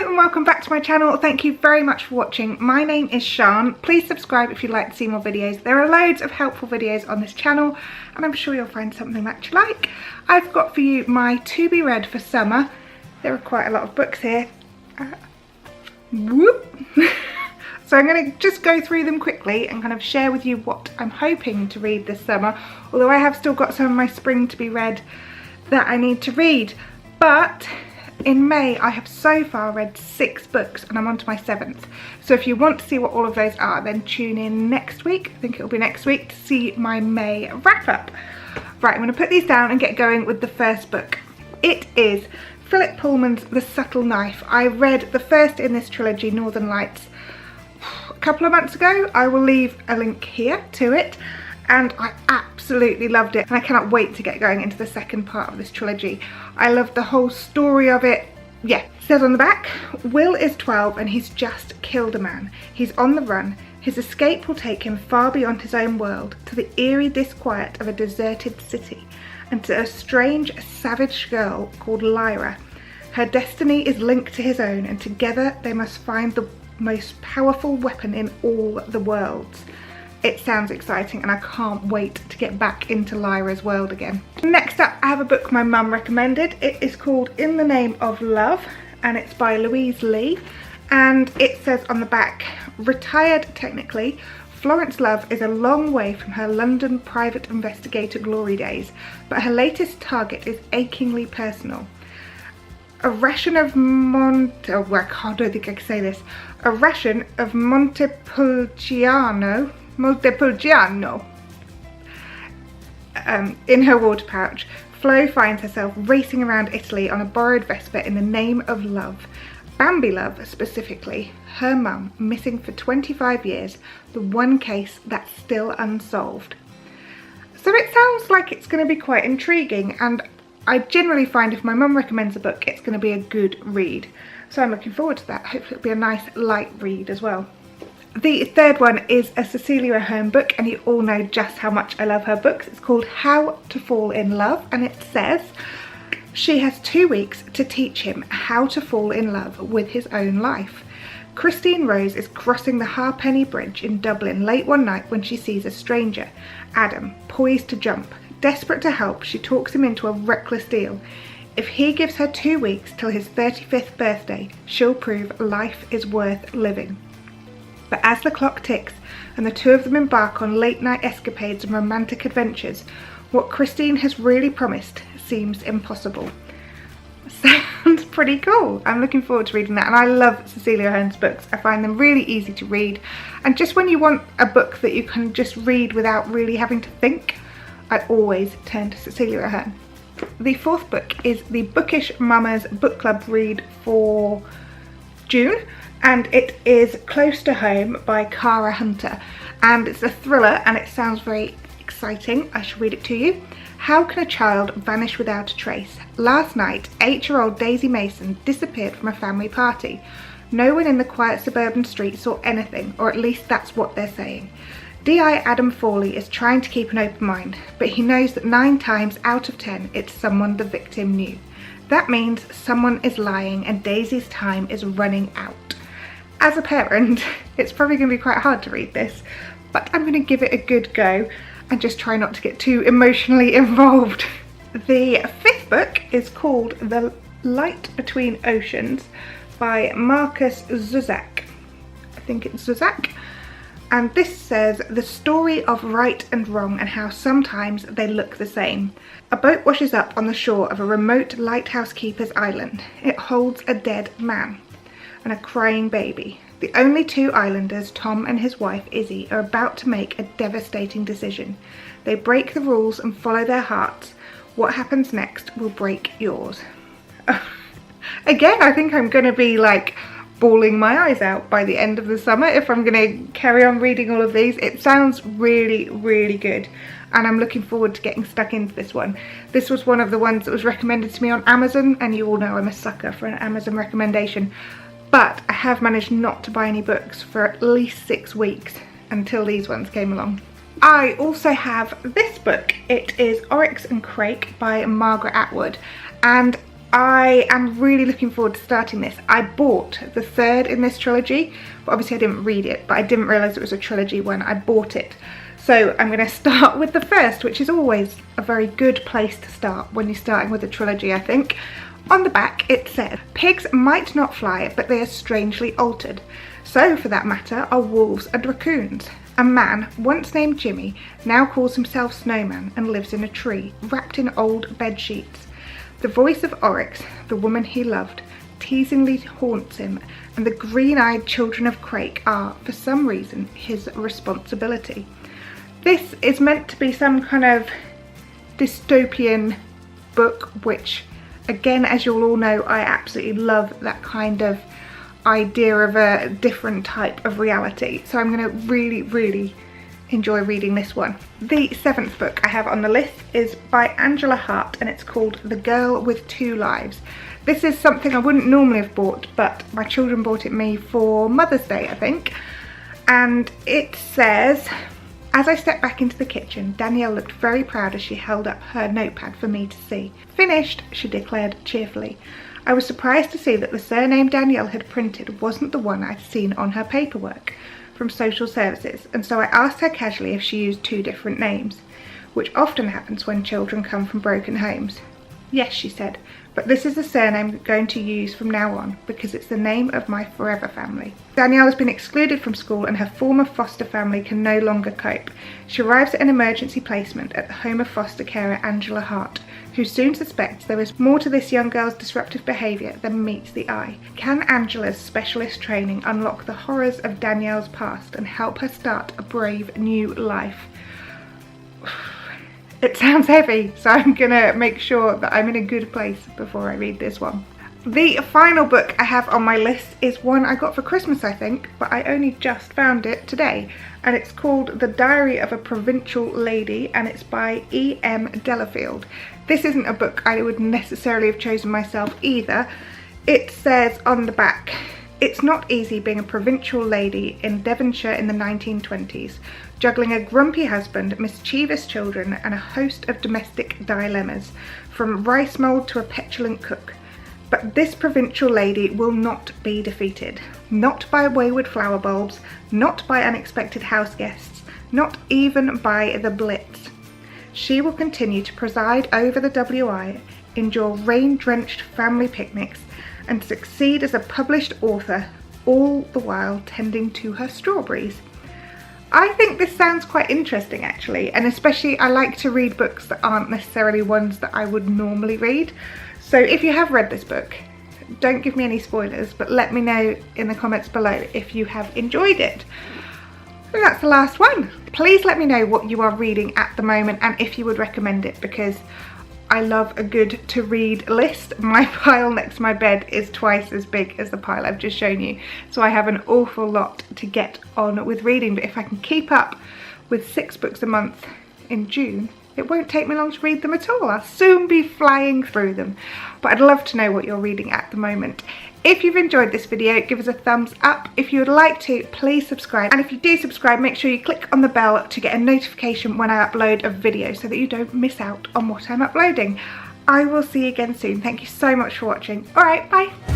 Hello and welcome back to my channel. Thank you very much for watching. My name is Sian. Please subscribe if you'd like to see more videos. There are loads of helpful videos on this channel and I'm sure you'll find something that you like. I've got for you my to be read for summer. There are quite a lot of books here. Whoop. So I'm going to just go through them quickly and kind of share with you what I'm hoping to read this summer, although I have still got some of my spring to be read that I need to read. But in May I have so far read 6 books and I'm on to my 7th. So if you want to see what all of those are, then tune in next week, I think it'll be next week, to see my May wrap up. Right, I'm going to put these down and get going with the first book. It is Philip Pullman's The Subtle Knife. I read the first in this trilogy, Northern Lights, a couple of months ago. I will leave a link here to it and I absolutely loved it and I cannot wait to get going into the second part of this trilogy. I love the whole story of it. Yeah, it says on the back, Will is 12 and he's just killed a man. He's on the run. His escape will take him far beyond his own world, to the eerie disquiet of a deserted city, and to a strange, savage girl called Lyra. Her destiny is linked to his own, and together they must find the most powerful weapon in all the worlds. It sounds exciting and I can't wait to get back into Lyra's world again. Next up, I have a book my mum recommended. It is called In the Name of Love and it's by Louise Lee. And it says on the back, retired technically, Florence Love is a long way from her London private investigator glory days, but her latest target is achingly personal. A ration of Montepulciano in her water pouch, Flo finds herself racing around Italy on a borrowed Vespa in the name of love. Bambi Love specifically, her mum, missing for 25 years, the one case that's still unsolved. So it sounds like it's going to be quite intriguing, and I generally find if my mum recommends a book, it's going to be a good read. So I'm looking forward to that. Hopefully it'll be a nice light read as well. The third one is a Cecelia Ahern book, and you all know just how much I love her books. It's called How to Fall in Love, and it says she has 2 weeks to teach him how to fall in love with his own life. Christine Rose is crossing the Harpenny Bridge in Dublin late one night when she sees a stranger, Adam, poised to jump. Desperate to help, she talks him into a reckless deal. If he gives her 2 weeks till his 35th birthday, she'll prove life is worth living. But as the clock ticks and the two of them embark on late night escapades and romantic adventures, what Christine has really promised seems impossible. Sounds pretty cool. I'm looking forward to reading that, and I love Cecelia Ahern's books. I find them really easy to read, and just when you want a book that you can just read without really having to think, I always turn to Cecelia Ahern. The fourth book is the Bookish Mama's Book Club read for June, and it is Close to Home by Cara Hunter, and it's a thriller and it sounds very exciting. I shall read it to you. How can a child vanish without a trace? Last night, 8-year-old Daisy Mason disappeared from a family party. No one in the quiet suburban street saw anything, or at least that's what they're saying. D.I. Adam Fawley is trying to keep an open mind, but he knows that 9 times out of 10 it's someone the victim knew. That means someone is lying and Daisy's time is running out. As a parent, it's probably going to be quite hard to read this, but I'm going to give it a good go and just try not to get too emotionally involved. The 5th book is called The Light Between Oceans by Markus Zusak. I think it's Zusak. And this says the story of right and wrong and how sometimes they look the same. A boat washes up on the shore of a remote lighthouse keeper's island. It holds a dead man and a crying baby. The only 2 islanders, Tom and his wife Izzy, are about to make a devastating decision. They break the rules and follow their hearts. What happens next will break yours. Again, I think I'm going to be like bawling my eyes out by the end of the summer if I'm going to carry on reading all of these. It sounds really, really good, and I'm looking forward to getting stuck into this one. This was one of the ones that was recommended to me on Amazon, and you all know I'm a sucker for an Amazon recommendation. But I have managed not to buy any books for at least 6 weeks until these ones came along. I also have this book. It is Oryx and Crake by Margaret Atwood, and I am really looking forward to starting this. I bought the third in this trilogy, but obviously I didn't read it, but I didn't realise it was a trilogy when I bought it. So I'm going to start with the first, which is always a very good place to start when you're starting with a trilogy, I think. On the back it said, pigs might not fly, but they are strangely altered. So, for that matter, are wolves and raccoons. A man, once named Jimmy, now calls himself Snowman and lives in a tree, wrapped in old bed sheets. The voice of Oryx, the woman he loved, teasingly haunts him, and the green-eyed children of Crake are, for some reason, his responsibility. This is meant to be some kind of dystopian book, which, again, as you'll all know, I absolutely love that kind of idea of a different type of reality. So I'm going to really enjoy reading this one. The seventh book I have on the list is by Angela Hart, and it's called The Girl with Two Lives. This is something I wouldn't normally have bought, but my children bought it me for Mother's Day, I think. And it says, as I stepped back into the kitchen, Danielle looked very proud as she held up her notepad for me to see. Finished, she declared cheerfully. I was surprised to see that the surname Danielle had printed wasn't the one I'd seen on her paperwork from social services, and so I asked her casually if she used two different names, which often happens when children come from broken homes. Yes, she said, but this is the surname I'm going to use from now on because it's the name of my forever family. Danielle has been excluded from school and her former foster family can no longer cope. She arrives at an emergency placement at the home of foster carer Angela Hart, who soon suspects there is more to this young girl's disruptive behaviour than meets the eye. Can Angela's specialist training unlock the horrors of Danielle's past and help her start a brave new life? It sounds heavy, so I'm gonna make sure that I'm in a good place before I read this one. The final book I have on my list is one I got for Christmas, I think, but I only just found it today, and it's called The Diary of a Provincial Lady, and it's by E.M. Delafield. This isn't a book I would necessarily have chosen myself either. It says on the back, it's not easy being a provincial lady in Devonshire in the 1920s, juggling a grumpy husband, mischievous children, and a host of domestic dilemmas, from rice mould to a petulant cook. But this provincial lady will not be defeated. Not by wayward flower bulbs, not by unexpected house guests, not even by the Blitz. She will continue to preside over the WI, endure rain-drenched family picnics, and succeed as a published author, all the while tending to her strawberries. I think this sounds quite interesting actually, and especially I like to read books that aren't necessarily ones that I would normally read. So if you have read this book, don't give me any spoilers, but let me know in the comments below if you have enjoyed it. And that's the last one. Please let me know what you are reading at the moment and if you would recommend it, because I love a good to read list. My pile next to my bed is twice as big as the pile I've just shown you, so I have an awful lot to get on with reading. But if I can keep up with 6 books a month in June, it won't take me long to read them at all. I'll soon be flying through them. But I'd love to know what you're reading at the moment. If you've enjoyed this video, give us a thumbs up. If you would like to, please subscribe. And if you do subscribe, make sure you click on the bell to get a notification when I upload a video so that you don't miss out on what I'm uploading. I will see you again soon. Thank you so much for watching. All right, bye.